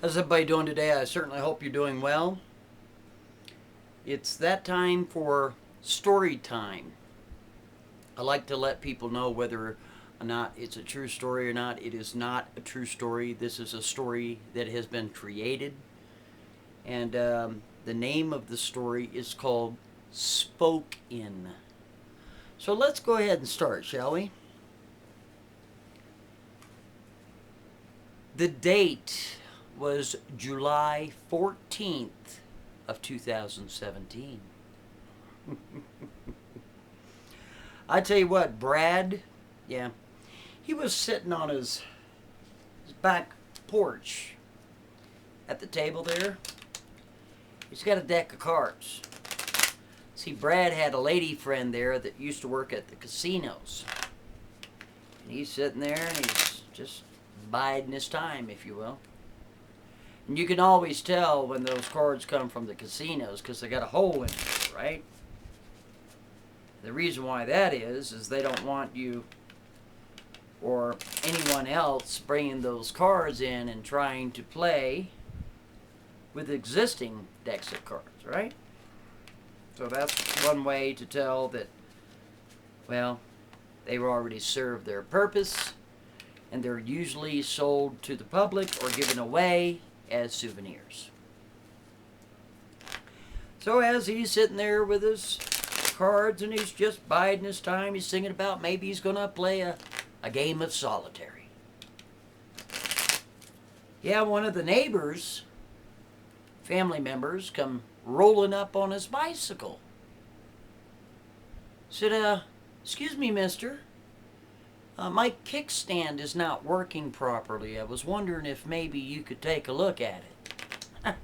How's everybody doing today? I certainly hope you're doing well. It's that time for story time. I like to let people know whether or not it's a true story or not. It is not a true story. This is a story that has been created. And the name of the story is called Spoke In. So let's go ahead and start, shall we? The date was July 14th of 2017. I tell you what, Brad, he was sitting on his back porch at the table there. He's got a deck of cards. See, Brad had a lady friend there that used to work at the casinos. And he's sitting there and he's just biding his time, if you will. And you can always tell when those cards come from the casinos because they got a hole in it, right? The reason why that is they don't want you or anyone else bringing those cards in and trying to play with existing decks of cards, right? So that's one way to tell that, well, they've already served their purpose and they're usually sold to the public or given away as souvenirs. So as he's sitting there with his cards and he's just biding his time, he's thinking about maybe he's going to play a game of solitary. Yeah, one of the neighbors, family members, come rolling up on his bicycle. Said, excuse me, mister. My kickstand is not working properly. I was wondering if maybe you could take a look at it.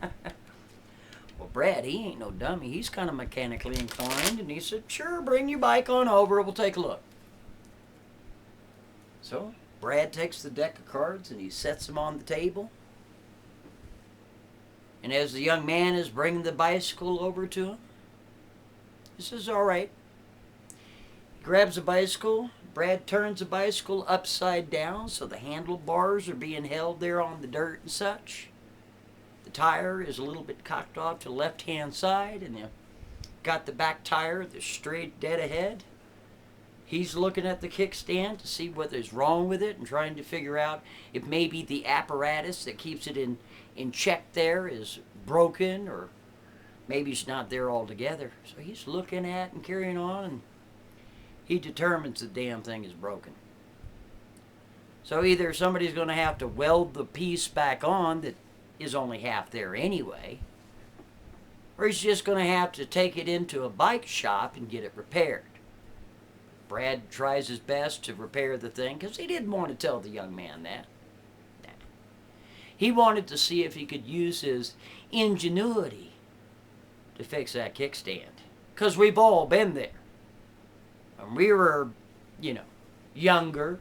Well, Brad, he ain't no dummy. He's kind of mechanically inclined. And he said, sure, bring your bike on over. We'll take a look. So Brad takes the deck of cards and he sets them on the table. And as the young man is bringing the bicycle over to him, he says, all right. He grabs the bicycle. Brad turns the bicycle upside down so the handlebars are being held there on the dirt and such. The tire is a little bit cocked off to the left-hand side, and you got the back tire that's straight dead ahead. He's looking at the kickstand to see what is wrong with it and trying to figure out if maybe the apparatus that keeps it in check there is broken or maybe it's not there altogether. So he's looking at and carrying on, and he determines the damn thing is broken. So either somebody's going to have to weld the piece back on that is only half there anyway, or he's just going to have to take it into a bike shop and get it repaired. Brad tries his best to repair the thing because he didn't want to tell the young man that. He wanted to see if he could use his ingenuity to fix that kickstand, because we've all been there. When we were, younger,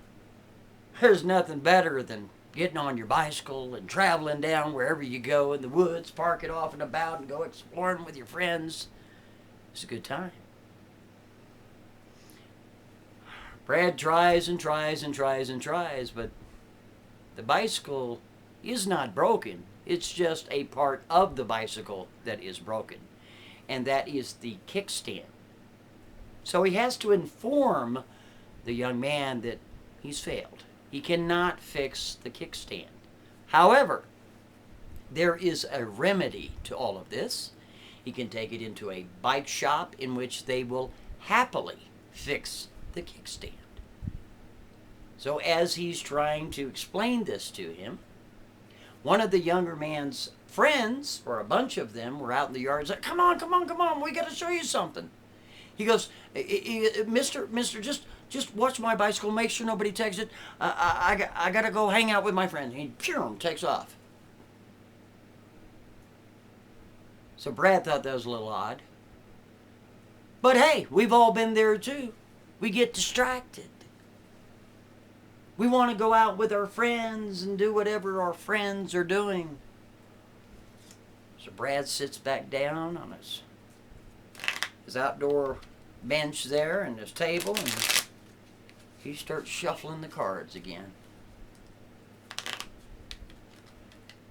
there's nothing better than getting on your bicycle and traveling down wherever you go in the woods, park it off and about and go exploring with your friends. It's a good time. Brad tries and tries and tries and tries, but the bicycle is not broken. It's just a part of the bicycle that is broken, and that is the kickstand. So he has to inform the young man that he's failed. He cannot fix the kickstand. However, there is a remedy to all of this. He can take it into a bike shop in which they will happily fix the kickstand. So as he's trying to explain this to him, one of the younger man's friends, or a bunch of them, were out in the yard and said, come on, we got to show you something. He goes, Mister, just watch my bicycle. Make sure nobody takes it. I got to go hang out with my friend. He takes off. So Brad thought that was a little odd. But hey, we've all been there too. We get distracted. We want to go out with our friends and do whatever our friends are doing. So Brad sits back down on his outdoor bench there and his table, and he starts shuffling the cards again.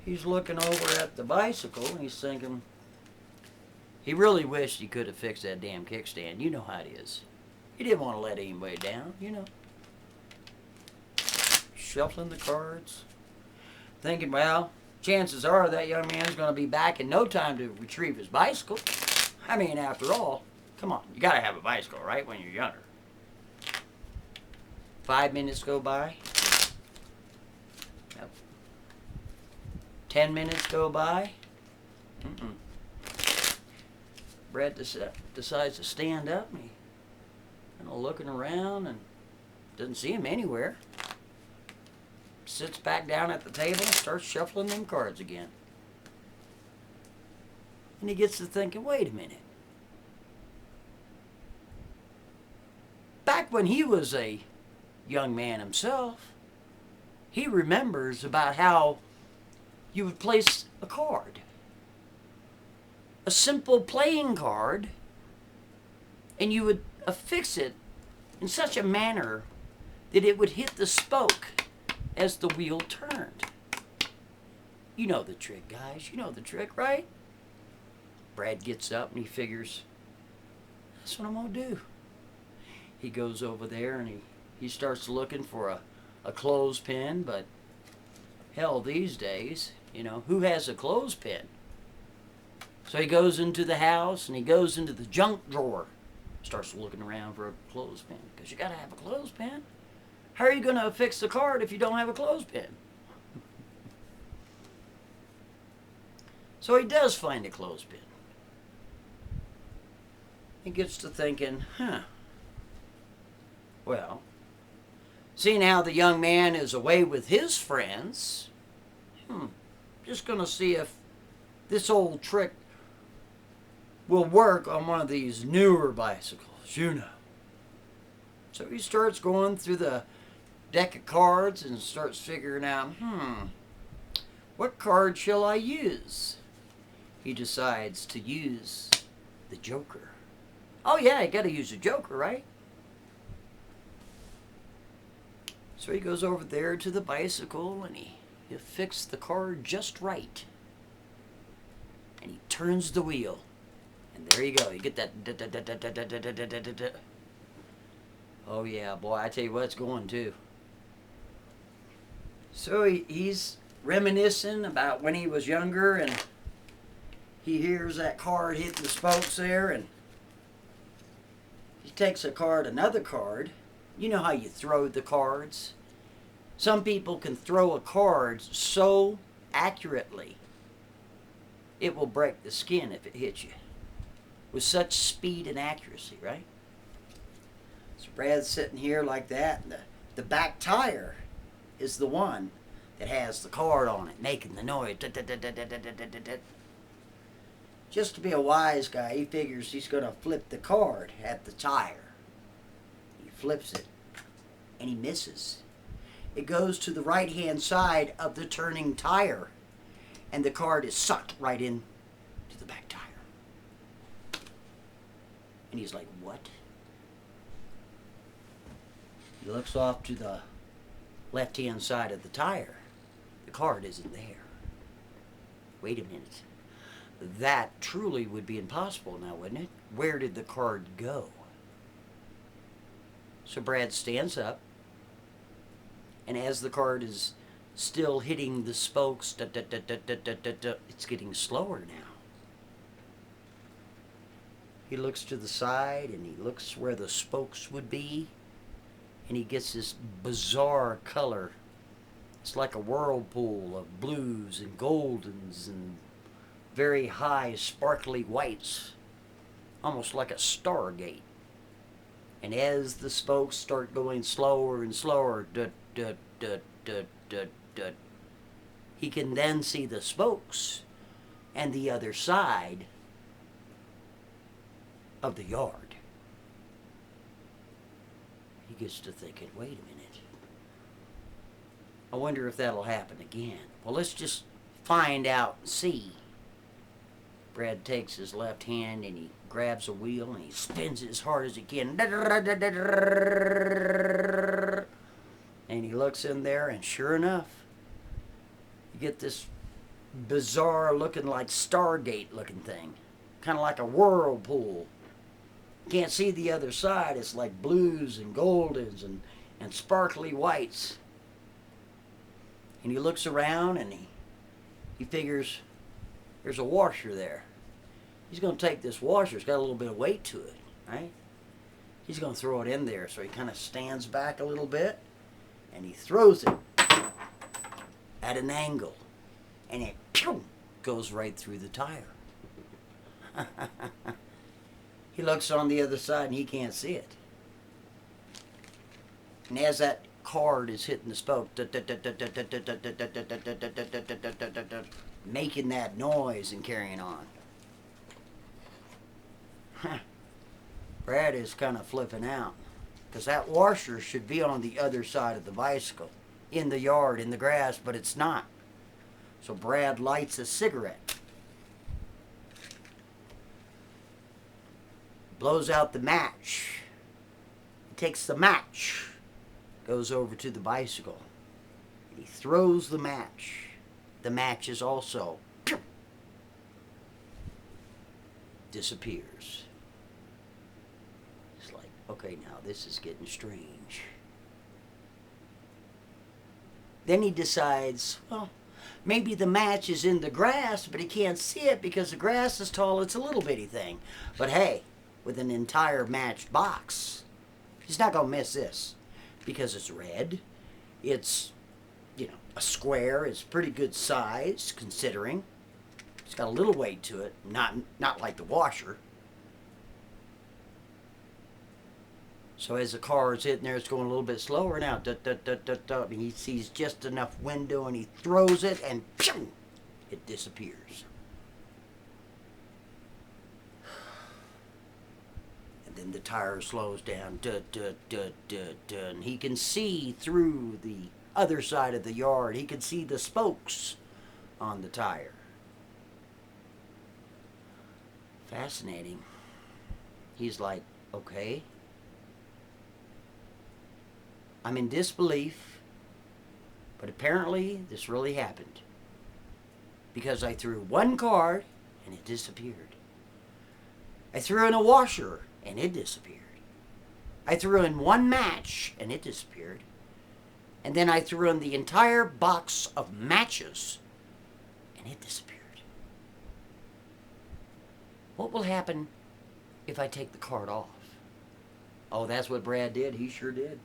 He's looking over at the bicycle and he's thinking, he really wished he could have fixed that damn kickstand. You know how it is. He didn't want to let anybody down, you know. Shuffling the cards. Thinking, well, chances are that young man's going to be back in no time to retrieve his bicycle. I mean, after all, come on, you got to have a bicycle, right, when you're younger. 5 minutes go by. Yep. 10 minutes go by. Brad decides to stand up and he's kind of looking around and doesn't see him anywhere. Sits back down at the table and starts shuffling them cards again. And he gets to thinking, wait a minute. Back when he was a young man himself, he remembers about how you would place a card. A simple playing card, and you would affix it in such a manner that it would hit the spoke as the wheel turned. You know the trick, guys. You know the trick, right? Brad gets up and he figures, that's what I'm going to do. He goes over there and he starts looking for a clothespin, but hell, these days, you know, who has a clothespin? So he goes into the house and he goes into the junk drawer, starts looking around for a clothespin, because you got to have a clothespin. How are you going to affix the card if you don't have a clothespin? So he does find a clothespin. He gets to thinking, well, seeing how the young man is away with his friends, just going to see if this old trick will work on one of these newer bicycles, you know. So he starts going through the deck of cards and starts figuring out, what card shall I use? He decides to use the Joker. Oh yeah, you got to use the Joker, right? So he goes over there to the bicycle and he affixes the card just right. And he turns the wheel. And there you go. You get that. Oh yeah, boy, I tell you what, it's going too. So he's reminiscing about when he was younger, and he hears that card hitting the spokes there, and he takes another card. You know how you throw the cards? Some people can throw a card so accurately it will break the skin if it hits you. With such speed and accuracy, right? So Brad's sitting here like that, and the back tire is the one that has the card on it, making the noise. Just to be a wise guy, he figures he's going to flip the card at the tire. He flips it, and he misses. It goes to the right-hand side of the turning tire, and the card is sucked right in to the back tire. And he's like, what? He looks off to the left-hand side of the tire. The card isn't there. Wait a minute. That truly would be impossible now, wouldn't it? Where did the card go? So Brad stands up, and as the card is still hitting the spokes, it's getting slower now. He looks to the side, and he looks where the spokes would be, and he gets this bizarre color. It's like a whirlpool of blues and goldens and very high sparkly whites, almost like a stargate. And as the spokes start going slower and slower, he can then see the spokes and the other side of the yard. He gets to thinking, wait a minute. I wonder if that'll happen again. Well, let's just find out and see. Brad takes his left hand and he grabs a wheel and he spins it as hard as he can. And he looks in there, and sure enough, you get this bizarre looking, like stargate looking thing. Kind of like a whirlpool. Can't see the other side. It's like blues and goldens and sparkly whites. And he looks around and he figures there's a washer there. He's going to take this washer. It's got a little bit of weight to it, right? He's going to throw it in there. So he kind of stands back a little bit and he throws it at an angle. And it pew, goes right through the tire. He looks on the other side and he can't see it. And as that card is hitting the spoke, making that noise and carrying on. Brad is kind of flipping out because that washer should be on the other side of the bicycle, in the yard, in the grass, but it's not. So Brad lights a cigarette, blows out the match. He takes the match, goes over to the bicycle. He throws the match. The match is also disappears. It's like, okay, now this is getting strange. Then he decides, well, maybe the match is in the grass, but he can't see it because the grass is tall. It's a little bitty thing. But hey, with an entire matched box, he's not going to miss this because it's red. It's, a square. It's pretty good size considering. It's got a little weight to it, not like the washer. So as the car is hitting there, it's going a little bit slower now. And he sees just enough window and he throws it and it disappears. And then the tire slows down. And he can see through the other side of the yard. He can see the spokes on the tire. Fascinating. He's like, okay. I'm in disbelief, but apparently this really happened. Because I threw one card and it disappeared. I threw in a washer and it disappeared. I threw in one match and it disappeared. And then I threw in the entire box of matches and it disappeared. What will happen if I take the card off? Oh, that's what Brad did. He sure did.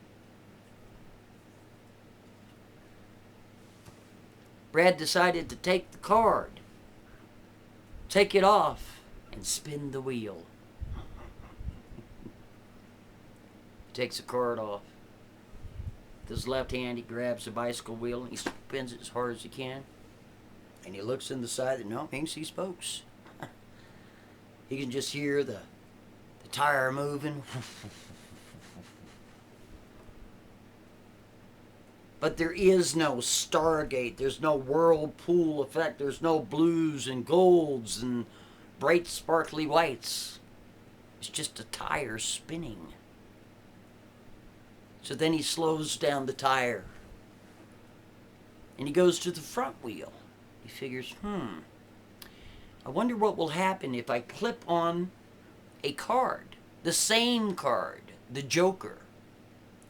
Brad decided to take the card, take it off, and spin the wheel. He takes the card off. With his left hand, he grabs the bicycle wheel and he spins it as hard as he can. And he looks in the side and no, he can see spokes. He can just hear the tire moving. But there is no stargate. There's no whirlpool effect. There's no blues and golds and bright sparkly whites. It's just a tire spinning. So then he slows down the tire. And he goes to the front wheel. He figures, I wonder what will happen if I clip on a card, the same card, the Joker,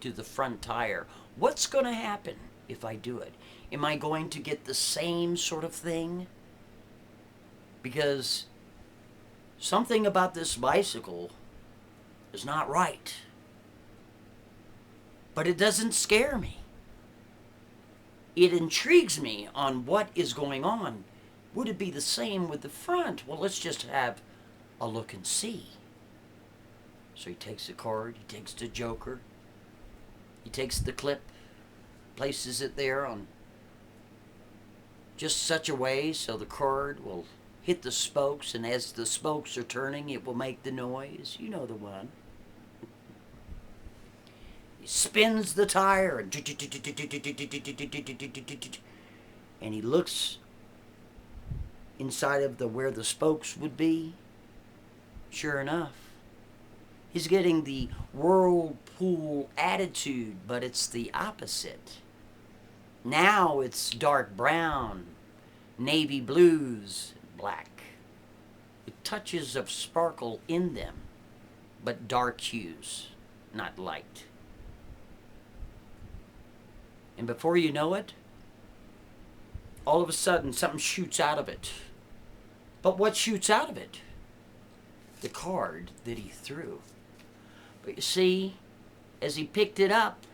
to the front tire. What's going to happen if I do it? Am I going to get the same sort of thing? Because something about this bicycle is not right. But it doesn't scare me. It intrigues me on what is going on. Would it be the same with the front? Well, let's just have a look and see. So he takes the card, he takes the Joker, he takes the clip, places it there on just such a way so the card will hit the spokes, and as the spokes are turning, it will make the noise. You know the one. He spins the tire and he looks inside of where the spokes would be. Sure enough, he's getting the whirlpool attitude, but it's the opposite. Now it's dark brown navy blues, black, with touches of sparkle in them, but dark hues, not light. And before you know it, all of a sudden something shoots out of it. But what shoots out of it? The card that he threw. But you see, as he picked it up,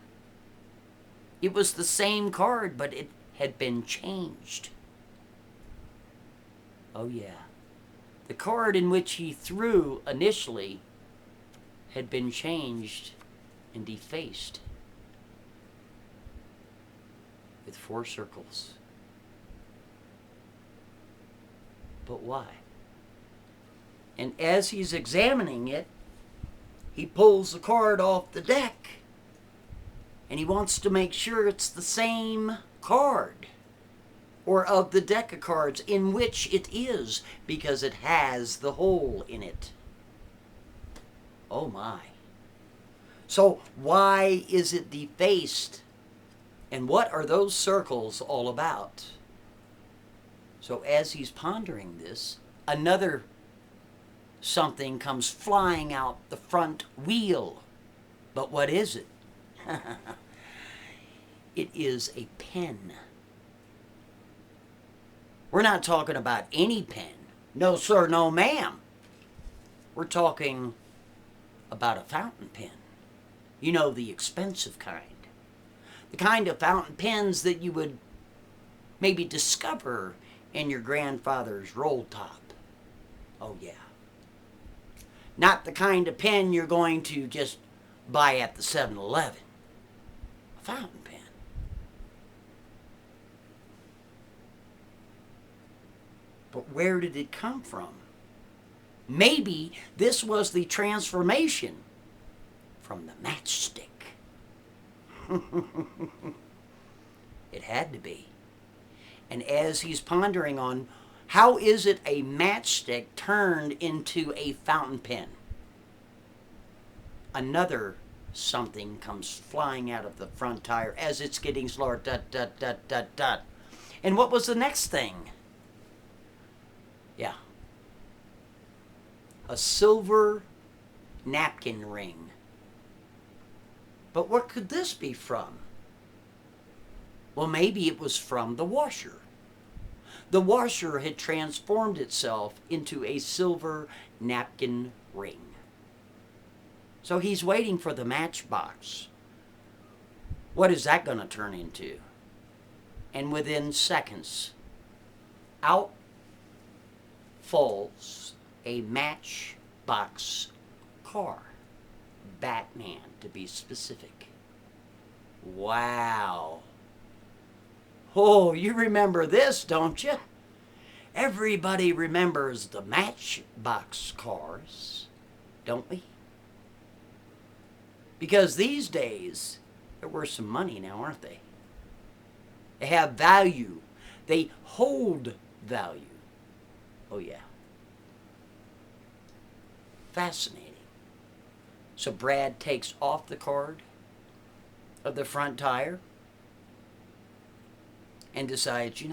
it was the same card, but it had been changed. Oh yeah. The card in which he threw initially had been changed and defaced with 4 circles. But why? And as he's examining it, he pulls the card off the deck and he wants to make sure it's the same card or of the deck of cards in which it is, because it has the hole in it. Oh my. So why is it defaced? And what are those circles all about? So as he's pondering this, another something comes flying out the front wheel. But what is it? It is a pen. We're not talking about any pen. No, sir, no, ma'am. We're talking about a fountain pen. You know, the expensive kind. The kind of fountain pens that you would maybe discover in your grandfather's roll top. Oh yeah. Not the kind of pen you're going to just buy at the 7-Eleven. A fountain pen. But where did it come from? Maybe this was the transformation from the matchstick. It had to be. And as he's pondering on how is it a matchstick turned into a fountain pen, another something comes flying out of the front tire as it's getting slower. Dot, dot, dot, dot, dot. And what was the next thing? Yeah. A silver napkin ring. But what could this be from? Well, maybe it was from the washer. The washer had transformed itself into a silver napkin ring. So he's waiting for the matchbox. What is that going to turn into? And within seconds, out falls a matchbox car. Batman, to be specific. Wow. Oh, you remember this, don't you? Everybody remembers the Matchbox cars, don't we? Because these days, they're worth some money now, aren't they? They have value. They hold value. Oh, yeah. Fascinating. So Brad takes off the card of the front tire and decides,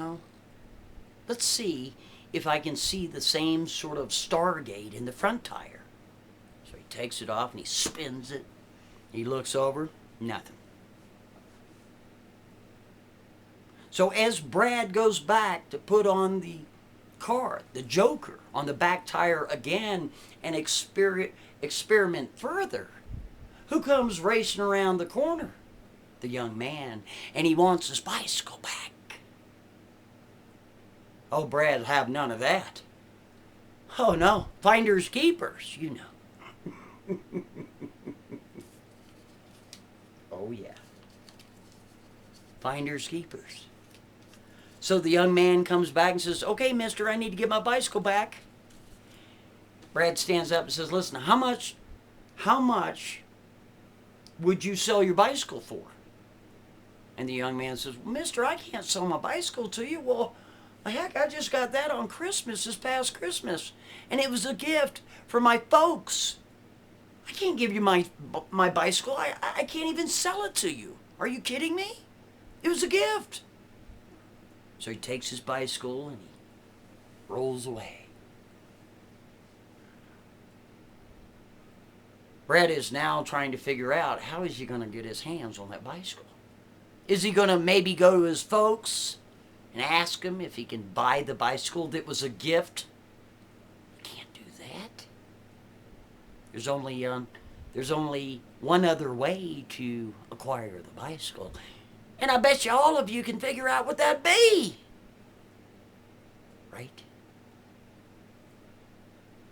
let's see if I can see the same sort of stargate in the front tire. So he takes it off and he spins it. He looks over, nothing. So as Brad goes back to put on the car, the Joker, on the back tire again and experiment further, who comes racing around the corner? The young man, and he wants his bicycle back. Oh, Brad'll have none of that. Oh no, finders keepers, Oh yeah. Finders keepers. So the young man comes back and says, okay, mister, I need to get my bicycle back. Brad stands up and says, listen, how much would you sell your bicycle for? And the young man says, well, mister, I can't sell my bicycle to you. Well, heck, I just got that on Christmas, this past Christmas. And it was a gift for my folks. I can't give you my bicycle. I can't even sell it to you. Are you kidding me? It was a gift. So he takes his bicycle and he rolls away. Brad is now trying to figure out how is he going to get his hands on that bicycle. Is he going to maybe go to his folks and ask him if he can buy the bicycle that was a gift? You can't do that. There's only one other way to acquire the bicycle. And I bet you all of you can figure out what that'd be. Right?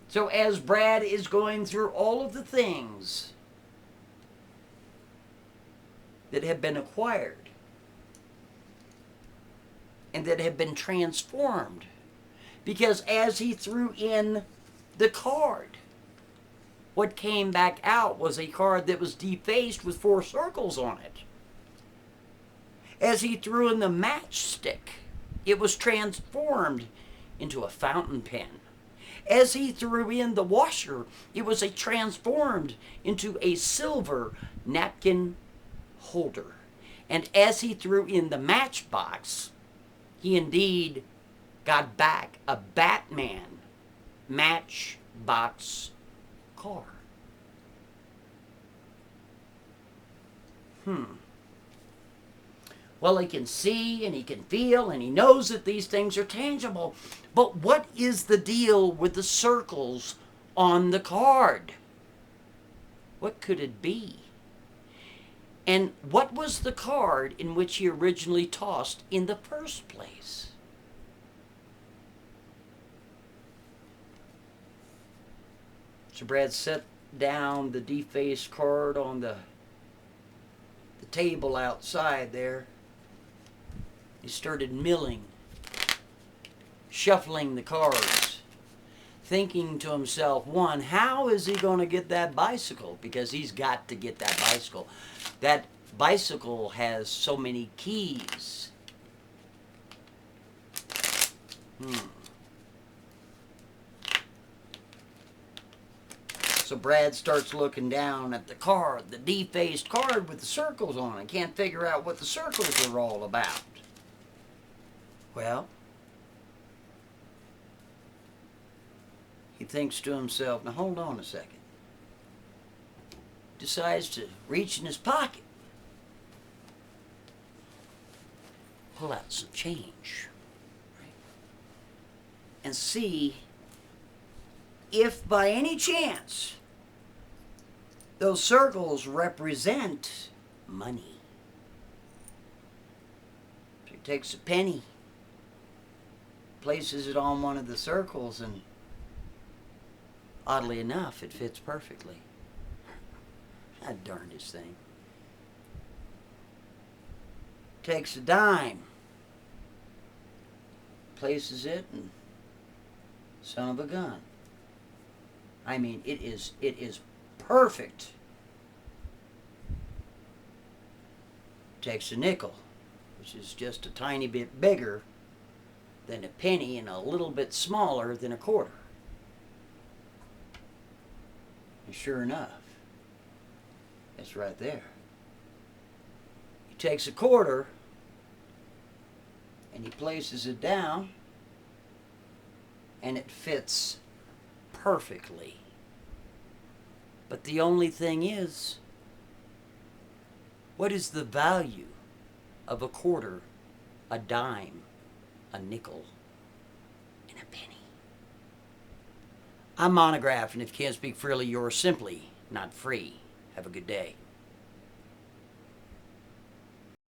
So as Brad is going through all of the things that have been acquired and that have been transformed, because as he threw in the card, what came back out was a card that was defaced with 4 circles on it. As he threw in the matchstick, it was transformed into a fountain pen. As he threw in the washer, it was transformed into a silver napkin holder. And as he threw in the matchbox, he indeed got back a Batman matchbox car. Well, he can see and he can feel and he knows that these things are tangible. But what is the deal with the circles on the card? What could it be? And what was the card in which he originally tossed in the first place? So Brad set down the defaced card on the table outside there. He started milling, shuffling the cards, thinking to himself, one, how is he going to get that bicycle? Because he's got to get that bicycle. That bicycle has so many keys. So Brad starts looking down at the card, the defaced card with the circles on it. Can't figure out what the circles are all about. Well, he thinks to himself, now hold on a second. Decides to reach in his pocket, pull out some change, right? And see if by any chance those circles represent money. So he takes a penny, places it on one of the circles, and oddly enough, it fits perfectly. That darndest thing. Takes a dime, places it, and son of a gun. I mean, it is perfect. Takes a nickel, which is just a tiny bit bigger than a penny and a little bit smaller than a quarter. And sure enough, it's right there. He takes a quarter and he places it down, and it fits perfectly. But the only thing is, what is the value of a quarter, a dime, a nickel, and a penny? I'm Monograph, and if you can't speak freely, you're simply not free. Have a good day.